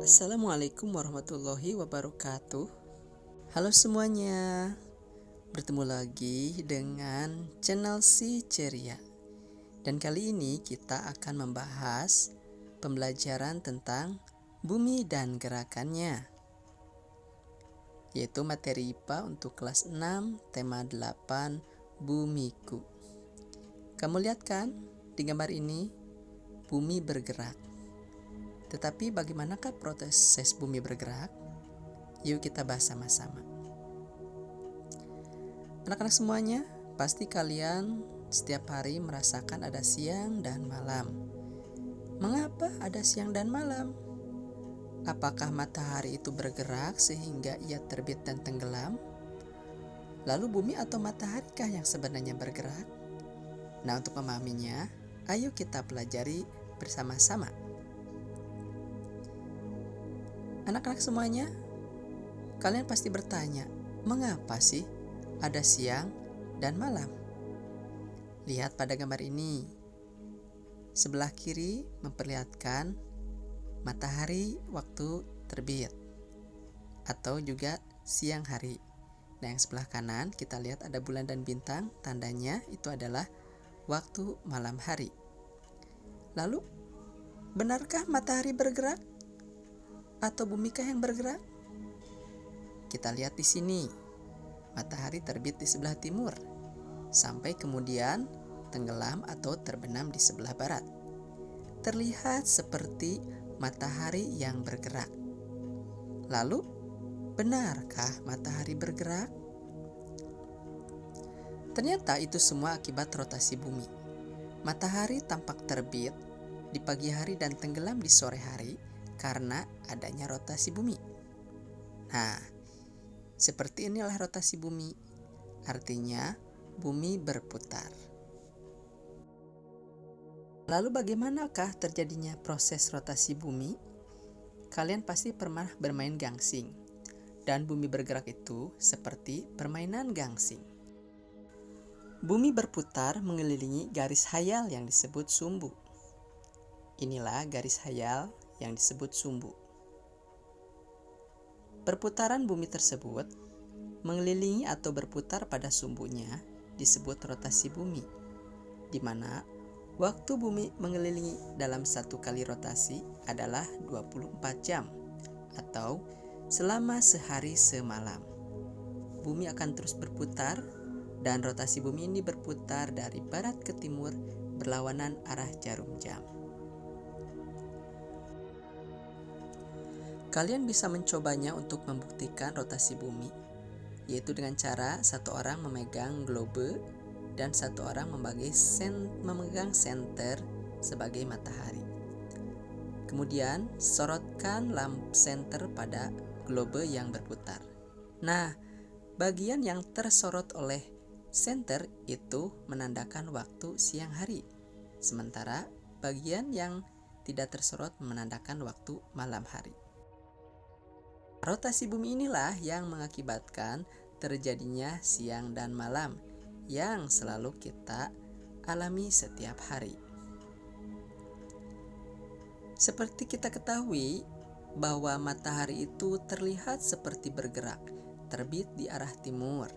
Assalamualaikum warahmatullahi wabarakatuh. Halo semuanya, bertemu lagi dengan channel Si Ceria. Dan kali ini kita akan membahas pembelajaran tentang bumi dan gerakannya, yaitu materi IPA untuk kelas 6, tema 8, bumiku. Kamu lihat kan di gambar ini, bumi bergerak. Tetapi bagaimanakah proses bumi bergerak? Yuk kita bahas sama-sama. Anak-anak semuanya, pasti kalian setiap hari merasakan ada siang dan malam. Mengapa ada siang dan malam? Apakah matahari itu bergerak sehingga ia terbit dan tenggelam? Lalu bumi atau mataharikah yang sebenarnya bergerak? Nah, untuk memahaminya, ayo kita pelajari bersama-sama. Anak-anak semuanya, kalian pasti bertanya, mengapa sih ada siang dan malam? Lihat pada gambar ini. Sebelah kiri memperlihatkan matahari waktu terbit atau juga siang hari. Nah, yang sebelah kanan kita lihat ada bulan dan bintang, tandanya itu adalah waktu malam hari. Lalu, benarkah matahari bergerak? Atau bumikah yang bergerak? Kita lihat di sini. Matahari terbit di sebelah timur, sampai kemudian tenggelam atau terbenam di sebelah barat. Terlihat seperti matahari yang bergerak. Lalu, benarkah matahari bergerak? Ternyata itu semua akibat rotasi bumi. Matahari tampak terbit di pagi hari dan tenggelam di sore hari karena adanya rotasi bumi. Nah, seperti inilah rotasi bumi. Artinya, bumi berputar. Lalu bagaimanakah terjadinya proses rotasi bumi? Kalian pasti pernah bermain gangsing. Dan bumi bergerak itu seperti permainan gangsing. Bumi berputar mengelilingi garis hayal yang disebut sumbu. Inilah garis hayal yang disebut sumbu. Perputaran bumi tersebut mengelilingi atau berputar pada sumbunya disebut rotasi bumi, di mana waktu bumi mengelilingi dalam satu kali rotasi adalah 24 jam atau selama sehari semalam. Bumi akan terus berputar dan rotasi bumi ini berputar dari barat ke timur berlawanan arah jarum jam. Kalian bisa mencobanya untuk membuktikan rotasi bumi, yaitu dengan cara satu orang memegang globe dan satu orang memegang senter sebagai matahari. Kemudian sorotkan lampu senter pada globe yang berputar. Nah, bagian yang tersorot oleh senter itu menandakan waktu siang hari, sementara bagian yang tidak tersorot menandakan waktu malam hari. Rotasi bumi inilah yang mengakibatkan terjadinya siang dan malam yang selalu kita alami setiap hari. Seperti kita ketahui bahwa matahari itu terlihat seperti bergerak, terbit di arah timur,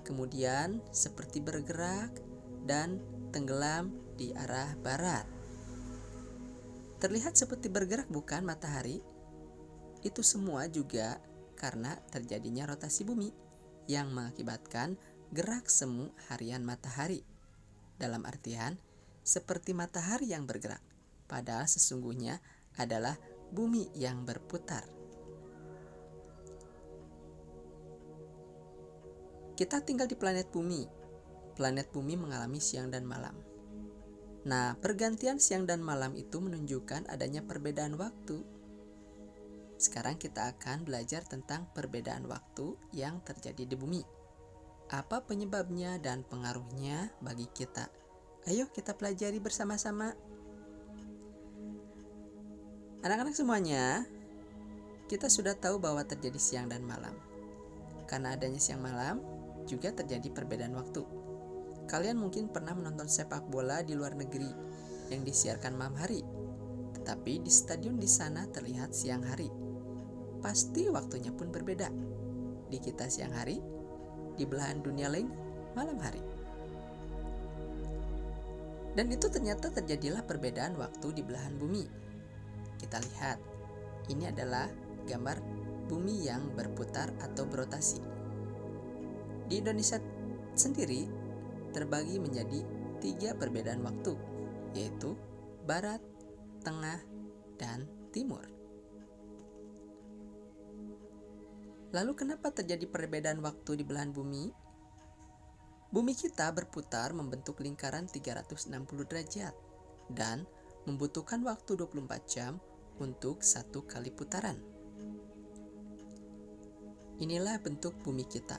kemudian seperti bergerak dan tenggelam di arah barat. Terlihat seperti bergerak bukan matahari? Itu semua juga karena terjadinya rotasi bumi yang mengakibatkan gerak semu harian matahari. Dalam artian, seperti matahari yang bergerak, padahal sesungguhnya adalah bumi yang berputar. Kita tinggal di planet bumi. Planet bumi mengalami siang dan malam. Nah, pergantian siang dan malam itu menunjukkan adanya perbedaan waktu. Sekarang kita akan belajar tentang perbedaan waktu yang terjadi di bumi. Apa penyebabnya dan pengaruhnya bagi kita? Ayo kita pelajari bersama-sama. Anak-anak semuanya, kita sudah tahu bahwa terjadi siang dan malam. Karena adanya siang malam, juga terjadi perbedaan waktu. Kalian mungkin pernah menonton sepak bola di luar negeri yang disiarkan malam hari. Tapi di stadion di sana terlihat siang hari. Pasti waktunya pun berbeda. Di kita siang hari, di belahan dunia lain malam hari. Dan itu ternyata terjadilah perbedaan waktu di belahan bumi. Kita lihat, ini adalah gambar bumi yang berputar atau berotasi. Di Indonesia sendiri terbagi menjadi 3 perbedaan waktu, yaitu barat, tengah, dan timur. Lalu kenapa terjadi perbedaan waktu di belahan bumi? Bumi kita berputar membentuk lingkaran 360 derajat dan membutuhkan waktu 24 jam untuk 1 kali putaran. Inilah bentuk bumi kita.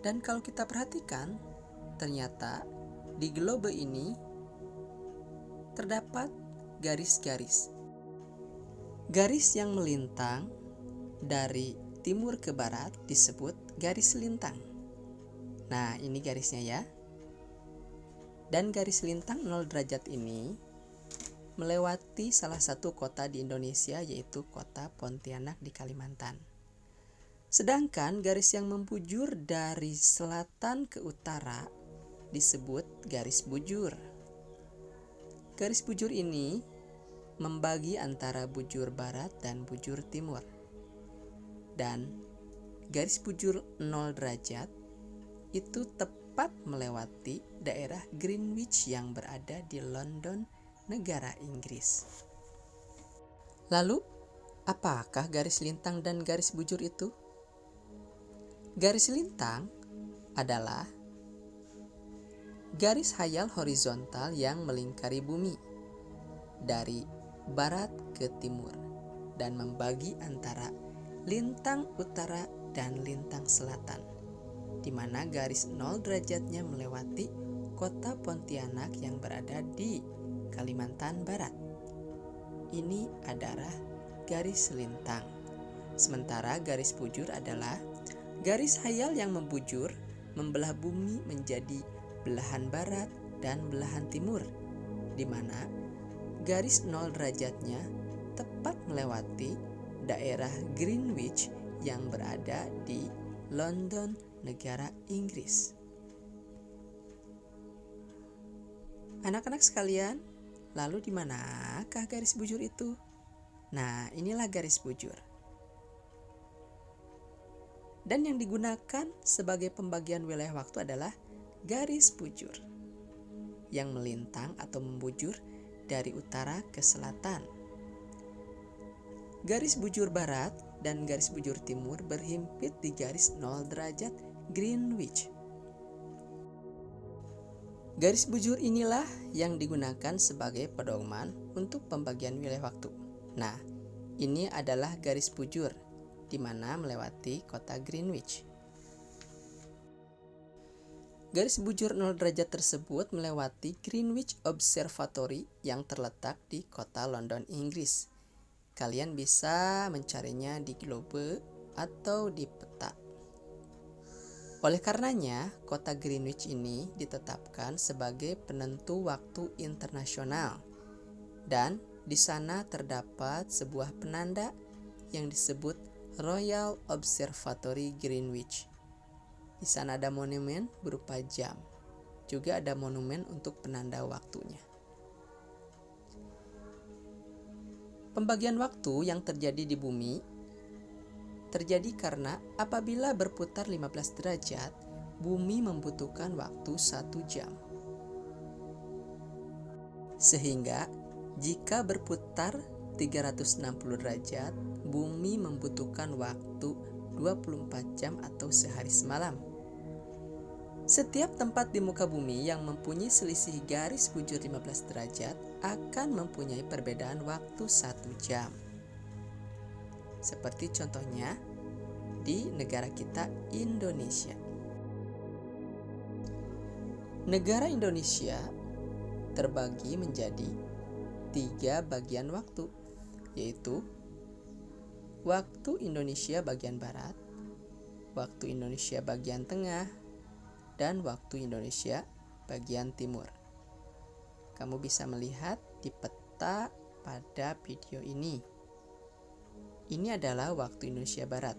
Dan kalau kita perhatikan, ternyata di globe ini terdapat garis-garis. Garis yang melintang dari timur ke barat disebut garis lintang. Nah, ini garisnya ya. Dan garis lintang 0 derajat ini melewati salah satu kota di Indonesia, yaitu kota Pontianak di Kalimantan. Sedangkan garis yang membujur dari selatan ke utara disebut garis bujur. Garis bujur ini membagi antara bujur barat dan bujur timur. Dan garis bujur 0 derajat itu tepat melewati daerah Greenwich yang berada di London, negara Inggris. Lalu, apakah garis lintang dan garis bujur itu? Garis lintang adalah garis hayal horizontal yang melingkari bumi dari barat ke timur dan membagi antara lintang utara dan lintang selatan, di mana garis 0 derajatnya melewati kota Pontianak yang berada di Kalimantan Barat. Ini adalah garis lintang. Sementara garis bujur adalah garis hayal yang membujur, membelah bumi menjadi belahan barat dan belahan timur, di mana garis 0 derajatnya tepat melewati daerah Greenwich yang berada di London, negara Inggris. Anak-anak sekalian, lalu di manakah garis bujur itu? Nah, inilah garis bujur. Dan yang digunakan sebagai pembagian wilayah waktu adalah garis bujur yang melintang atau membujur dari utara ke selatan. Garis bujur barat dan garis bujur timur berhimpit di garis 0 derajat Greenwich. Garis bujur inilah yang digunakan sebagai pedoman untuk pembagian wilayah waktu. Nah, ini adalah garis bujur di mana melewati kota Greenwich. Garis bujur 0 derajat tersebut melewati Greenwich Observatory yang terletak di kota London, Inggris. Kalian bisa mencarinya di globe atau di peta. Oleh karenanya, kota Greenwich ini ditetapkan sebagai penentu waktu internasional. Dan di sana terdapat sebuah penanda yang disebut Royal Observatory Greenwich. Di sana ada monumen berupa jam. Juga ada monumen untuk penanda waktunya. Pembagian waktu yang terjadi di bumi terjadi karena apabila berputar 15 derajat, bumi membutuhkan waktu 1 jam. Sehingga jika berputar 360 derajat, bumi membutuhkan waktu 24 jam atau sehari semalam. Setiap tempat di muka bumi yang mempunyai selisih garis bujur 15 derajat akan mempunyai perbedaan waktu 1 jam. Seperti contohnya di negara kita, Indonesia. Negara Indonesia terbagi menjadi 3 bagian waktu, yaitu waktu Indonesia bagian barat, waktu Indonesia bagian tengah, dan waktu Indonesia bagian timur. Kamu bisa melihat di peta pada video ini. Ini adalah waktu Indonesia Barat.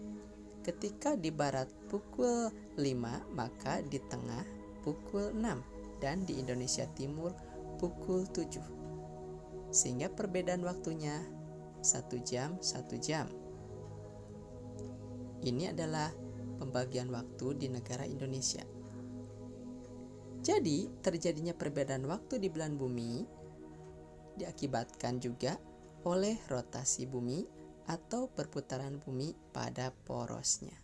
Ketika di barat pukul 5, maka di tengah pukul 6 dan di Indonesia Timur pukul 7. Sehingga perbedaan waktunya 1 jam 1 jam. Ini adalah pembagian waktu di negara Indonesia. Jadi, terjadinya perbedaan waktu di belahan bumi diakibatkan juga oleh rotasi bumi atau perputaran bumi pada porosnya.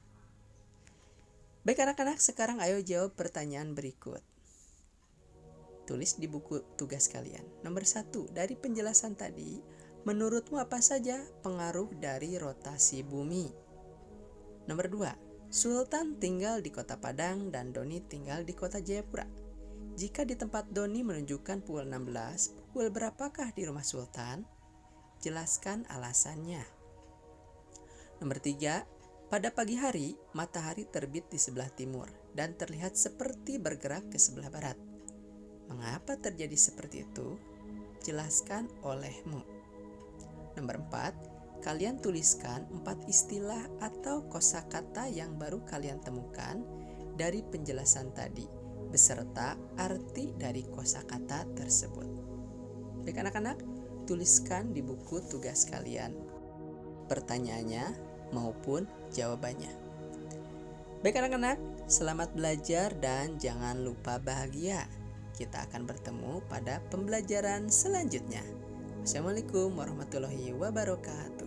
Baik anak-anak, sekarang ayo jawab pertanyaan berikut. Tulis di buku tugas kalian. Nomor 1, dari penjelasan tadi, menurutmu apa saja pengaruh dari rotasi bumi? Nomor 2, Sultan tinggal di kota Padang dan Doni tinggal di kota Jayapura. Jika di tempat Doni menunjukkan pukul 16, pukul berapakah di rumah Sultan? Jelaskan alasannya. Nomor 3, pada pagi hari, matahari terbit di sebelah timur dan terlihat seperti bergerak ke sebelah barat. Mengapa terjadi seperti itu? Jelaskan olehmu. Nomor 4, kalian tuliskan 4 istilah atau kosakata yang baru kalian temukan dari penjelasan tadi, beserta arti dari kosakata tersebut. Baik anak-anak, tuliskan di buku tugas kalian pertanyaannya maupun jawabannya. Baik anak-anak, selamat belajar dan jangan lupa bahagia. Kita akan bertemu pada pembelajaran selanjutnya. Wassalamualaikum warahmatullahi wabarakatuh.